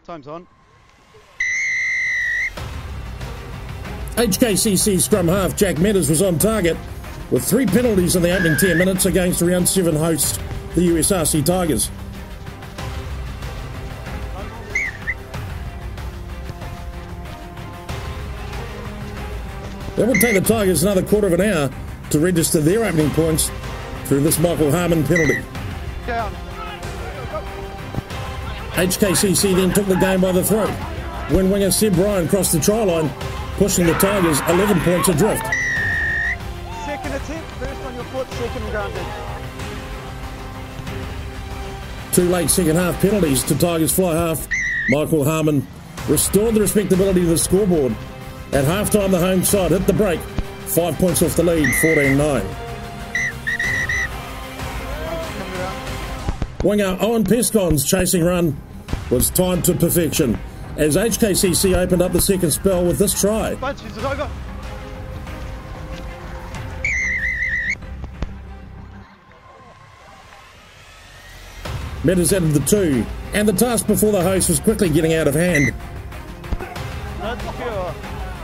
Time's on. HKCC scrum half Jack Meadows was on target with 3 penalties in the opening 10 minutes against round 7 hosts, the USRC Tigers. It will take the Tigers another quarter of an hour to register their opening points through this Michael Harmon penalty. Down. HKCC then took the game by the throat when winger Seb Ryan crossed the try line, pushing the Tigers 11 points adrift. Second attempt, first on your foot, second grounded. 2 late second half penalties to Tigers fly half Michael Harmon restored the respectability of the scoreboard. At half-time, the home side hit the break, 5 points off the lead, 14-9. Winger Owen Pescon's chasing run was timed to perfection as HKCC opened up the second spell with this try. Bunch, is it over? Meadows added the 2, and the task before the host was quickly getting out of hand. Not secure.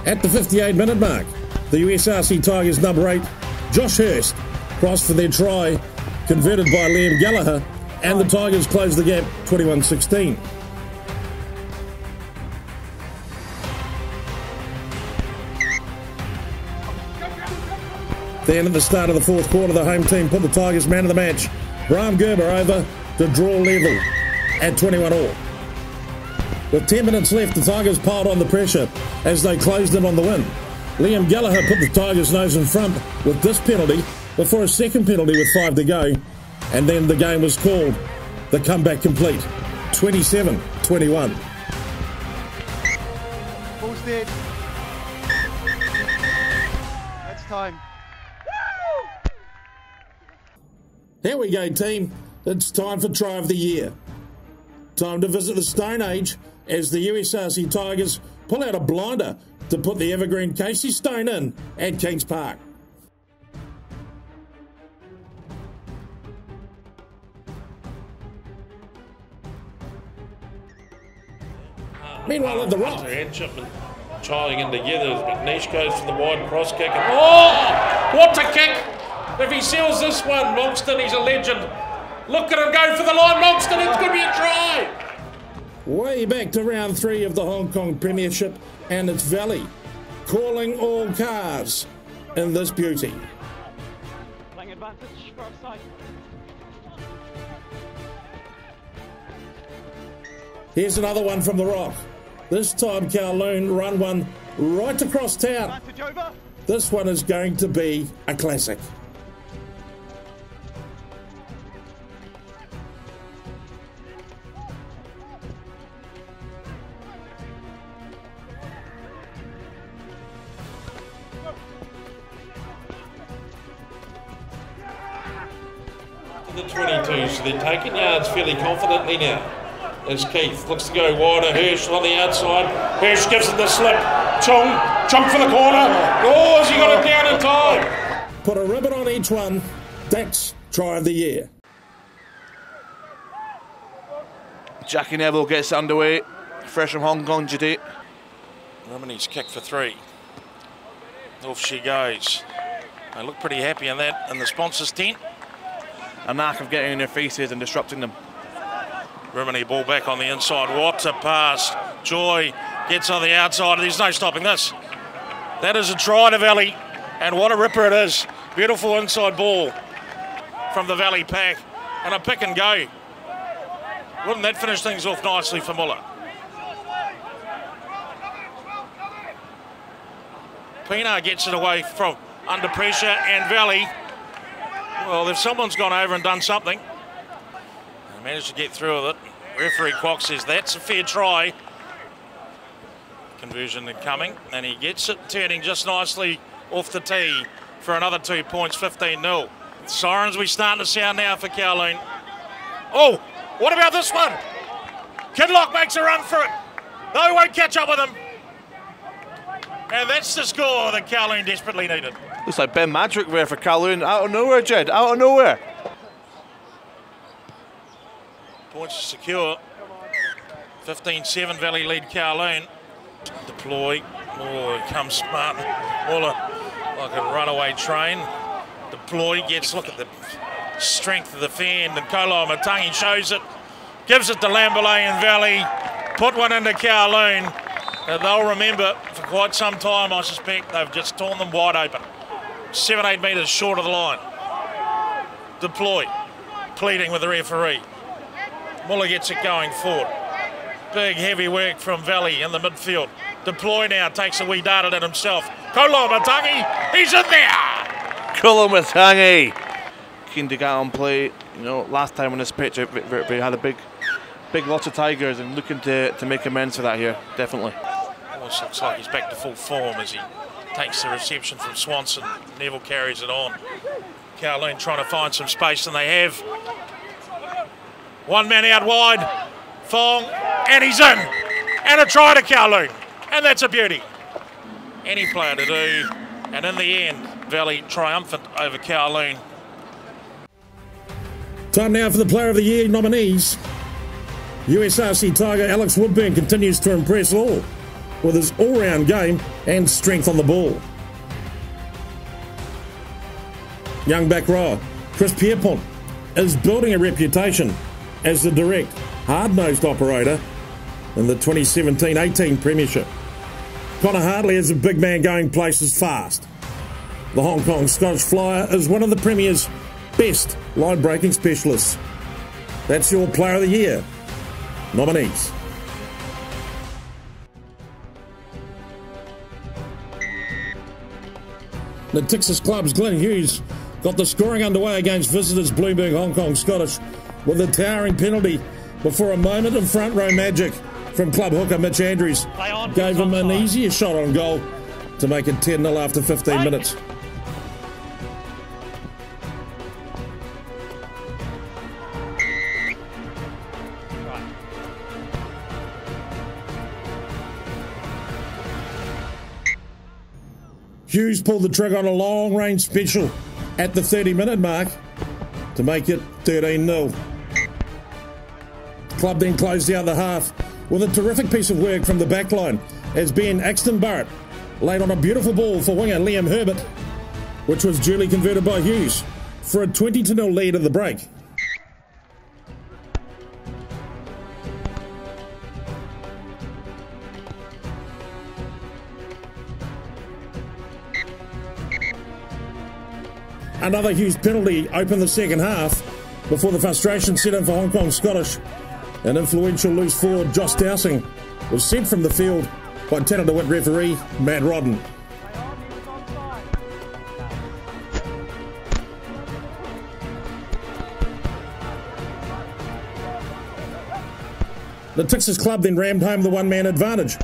At the 58-minute mark, the USRC Tigers number 8, Josh Hurst, crossed for their try, converted by Liam Gallagher, and the Tigers closed the gap 21-16. Then at the start of the fourth quarter, the home team put the Tigers man of the match, Bram Gerber, over to draw level at 21 all. With 10 minutes left, the Tigers piled on the pressure as they closed in on the win. Liam Gallagher put the Tigers' nose in front with this penalty before a second penalty with 5 to go, and then the game was called. The comeback complete, 27-21. Ball's dead. That's time. Here we go, team. It's time for Try of the Year. Time to visit the Stone Age as the USRC Tigers pull out a blinder to put the evergreen Casey Stone in at Kings Park. Meanwhile at the Rock, Chiling in together as McNeish goes for the wide cross kick. And, oh, what a kick! If he seals this one, Monkston, he's a legend. Look at him go for the line, Monkston, it's going to be a try! Way back to round 3 of the Hong Kong Premiership, and it's Valley calling all cars in this beauty. Playing advantage for offside. Here's another one from the Rock. This time Kowloon run one right across town. Advantage over. This one is going to be a classic. The 22, so they're taking yards fairly confidently now. As Keith looks to go wider, Hirsch on the outside. Hirsch gives it the slip. Chung for the corner. Oh, has he got it down in time? Put a ribbon on each one. That's Try of the Year. Jackie Neville gets underway. Fresh from Hong Kong today. Nominees kick for 3. Off she goes. They look pretty happy in that in the sponsors tent. A knack of getting in their faces and disrupting them. Rimini ball back on the inside. What a pass. Joy gets on the outside. There's no stopping this. That is a try to Valley. And what a ripper it is. Beautiful inside ball from the Valley pack. And a pick and go. Wouldn't that finish things off nicely for Muller? Pienaar gets it away from under pressure, and Valley, well, if someone's gone over and done something, they managed to get through with it. Referee Kwok says that's a fair try. Conversion incoming, and he gets it turning just nicely off the tee for another 2 points, 15-0. Sirens we starting to sound now for Kowloon. Oh, what about this one? Kidlock makes a run for it. No, he won't catch up with him. And that's the score that Kowloon desperately needed. Looks like Ben Madrick there for Kowloon. Out of nowhere, Jed. Out of nowhere. Points secure. 15-7 Valley lead Kowloon. Deploy. Oh, it comes smart. Like a runaway train. Deploy gets, look at the strength of the fan, and Koloamatangi shows it. Gives it to Lamberley and Valley. Put one into Kowloon. They'll remember for quite some time, I suspect. They've just torn them wide open. 7-8 metres short of the line. Deploy. Pleading with the referee. Muller gets it going forward. Big heavy work from Valley in the midfield. Deploy now takes a wee dart at it himself. Koloamatangi, he's in there! Koloamatangi keen to get on play. You know, last time on this pitch we had a big lots of Tigers, and looking to make amends for that here, definitely. Almost looks like he's back to full form as he takes the reception from Swanson. Neville carries it on. Kowloon trying to find some space, and they have. One man out wide. Fong, and he's in. And a try to Kowloon. And that's a beauty. Any player to do. And in the end, Valley triumphant over Kowloon. Time now for the Player of the Year nominees. USRC Tiger Alex Woodburn continues to impress all with his all-round game and strength on the ball. Young back rower Chris Pierpont is building a reputation as the direct, hard-nosed operator in the 2017-18 Premiership. Connor Hartley is a big man going places fast. The Hong Kong Scottish Flyer is one of the Premier's best line-breaking specialists. That's your Player of the Year nominees. Natixis club's Glenn Hughes got the scoring underway against visitors Bloomberg Hong Kong Scottish with a towering penalty before a moment of front row magic from club hooker Mitch Andrews gave him an easier shot on goal to make it 10-0 after 15 minutes. Hughes pulled the trigger on a long-range special at the 30-minute mark to make it 13-0. The club then closed out the half with a terrific piece of work from the backline as Ben Axton-Barrett laid on a beautiful ball for winger Liam Herbert, which was duly converted by Hughes for a 20-0 lead at the break. Another Hughes penalty opened the second half before the frustration set in for Hong Kong Scottish. An influential loose forward, Josh Dowsing, was sent from the field by Tanner DeWitt referee Matt Rodden. The Natixis club then rammed home the one-man advantage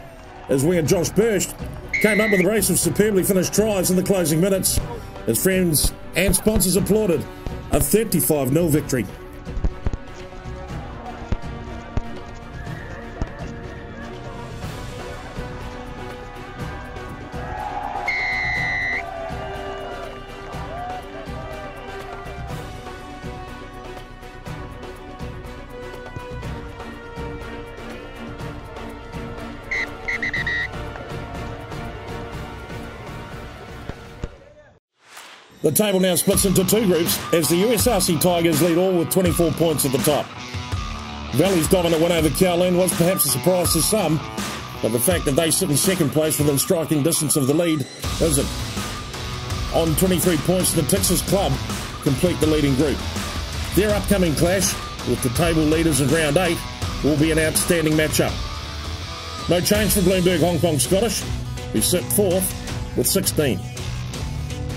as winger Josh Burst came up with a race of superbly finished tries in the closing minutes as friends and sponsors applauded a 35-0 victory. The table now splits into two groups as the USRC Tigers lead all with 24 points at the top. Valley's dominant win over Kowloon was perhaps a surprise to some, but the fact that they sit in second place within striking distance of the lead isn't. On 23 points, the Natixis club complete the leading group. Their upcoming clash with the table leaders in round 8 will be an outstanding matchup. No change for Bloomberg Hong Kong Scottish, who sit fourth with 16.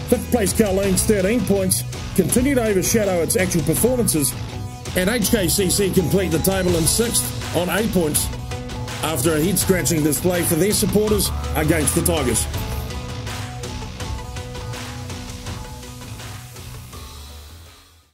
Fifth place Kowloon's 13 points continue to overshadow its actual performances, and HKCC complete the table in 6th on 8 points after a head-scratching display for their supporters against the Tigers.